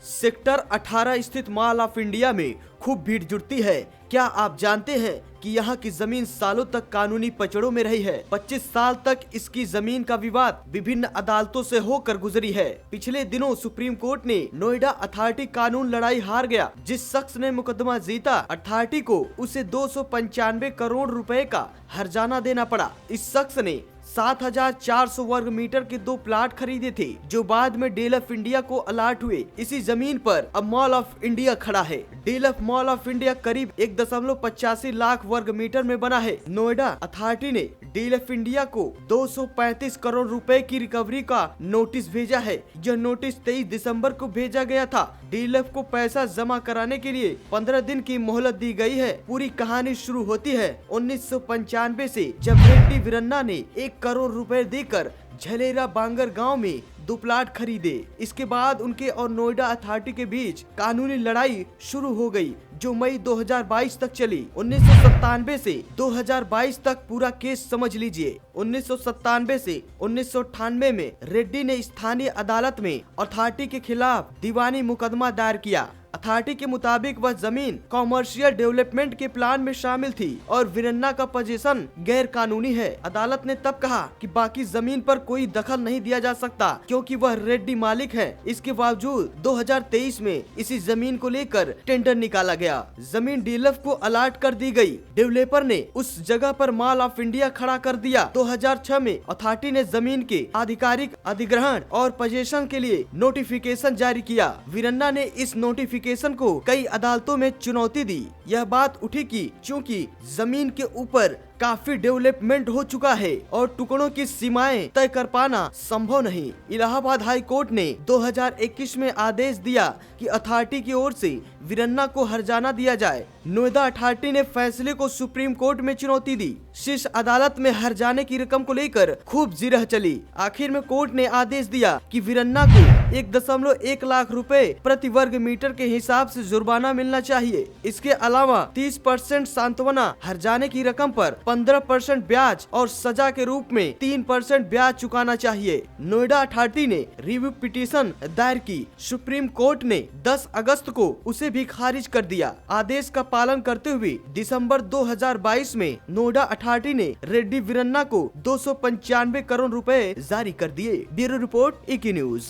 Sector 18 स्थित mall of India में खूब भीड़ जुटती है। क्या आप जानते हैं कि यहाँ की जमीन सालों तक कानूनी पचड़ों में रही है। 25 साल तक इसकी जमीन का विवाद विभिन्न अदालतों से होकर गुजरी है। पिछले दिनों सुप्रीम कोर्ट ने नोएडा अथॉरिटी कानून लड़ाई हार गया। जिस शख्स ने मुकदमा जीता, अथॉरिटी को उसे 295 करोड़ रुपए का हर्जाना देना पड़ा। इस शख्स ने 7,400 वर्ग मीटर के 2 प्लाट खरीदे थे, जो बाद में डेल ऑफ इंडिया को अलाट हुए। इसी जमीन पर अब मॉल ऑफ इंडिया खड़ा है। DLF mall of India करीब 1.85 लाख वर्ग मीटर में बना है। नोएडा अथॉरिटी ने डेल ऑफ इंडिया को 235 करोड़ रुपए की रिकवरी का नोटिस भेजा है। यह नोटिस 23 दिसंबर को भेजा गया था। डेल ऑफ को पैसा जमा कराने के लिए 15 दिन की मोहलत दी गई है। पूरी कहानी शुरू होती है 1995 से, जब रेड्डी वीरन्ना ने 1 करोड़ रुपए देकर झलेरा बांगर गांव में 2 प्लाट खरीदे। इसके बाद उनके और नोएडा अथॉरिटी के बीच कानूनी लड़ाई शुरू हो गई, जो मई 2022 तक चली। 1997 से 2022 तक पूरा केस समझ लीजिए। 1997 से 1998 में रेड्डी ने स्थानीय अदालत में अथॉरिटी के खिलाफ दीवानी मुकदमा दायर किया। अथॉरिटी के मुताबिक वह जमीन कॉमर्शियल डेवलपमेंट के प्लान में शामिल थी और वीरन्ना का पोजीशन गैर कानूनी है। अदालत ने तब कहा कि बाकी जमीन पर कोई दखल नहीं दिया जा सकता, क्योंकि वह रेड्डी मालिक है। इसके बावजूद 2023 में इसी जमीन को लेकर टेंडर निकाला गया। जमीन डीएलएफ को अलाट कर दी गई। डेवलपर ने उस जगह पर मॉल ऑफ इंडिया खड़ा कर दिया। 2006 में अथॉरिटी ने जमीन के आधिकारिक अधिग्रहण और पोजीशन के लिए नोटिफिकेशन जारी किया। वीरन्ना ने इस नोटिफिकेशन को कई अदालतों में चुनौती दी। यह बात उठी कि चूंकि जमीन के ऊपर काफी डेवलपमेंट हो चुका है और टुकड़ों की सीमाएं तय कर पाना संभव नहीं। इलाहाबाद हाई कोर्ट ने 2021 में आदेश दिया कि अथॉरिटी की ओर से वीरन्ना को हर्जाना दिया जाए। नोएडा अथॉरिटी ने फैसले को सुप्रीम कोर्ट में चुनौती दी। शीर्ष अदालत में हर्जाने की रकम को लेकर खूब जिरह चली। आखिर में कोर्ट ने आदेश दिया कि वीरन्ना को 1.1 लाख रुपए प्रति वर्ग मीटर के हिसाब से जुर्माना मिलना चाहिए। इसके अलावा 30% सांत्वना, हर्जाने की रकम पर 15% ब्याज और सजा के रूप में 3% ब्याज चुकाना चाहिए। नोएडा अथॉरिटी ने रिव्यू पिटीशन दायर की। सुप्रीम कोर्ट ने 10 अगस्त को उसे भी खारिज कर दिया। आदेश का पालन करते हुए दिसंबर 2022 में नोएडा अथॉरिटी ने रेड्डी वीरन्ना को 295 करोड़ रुपए जारी कर दिए। ब्यूरो रिपोर्ट, इकी न्यूज।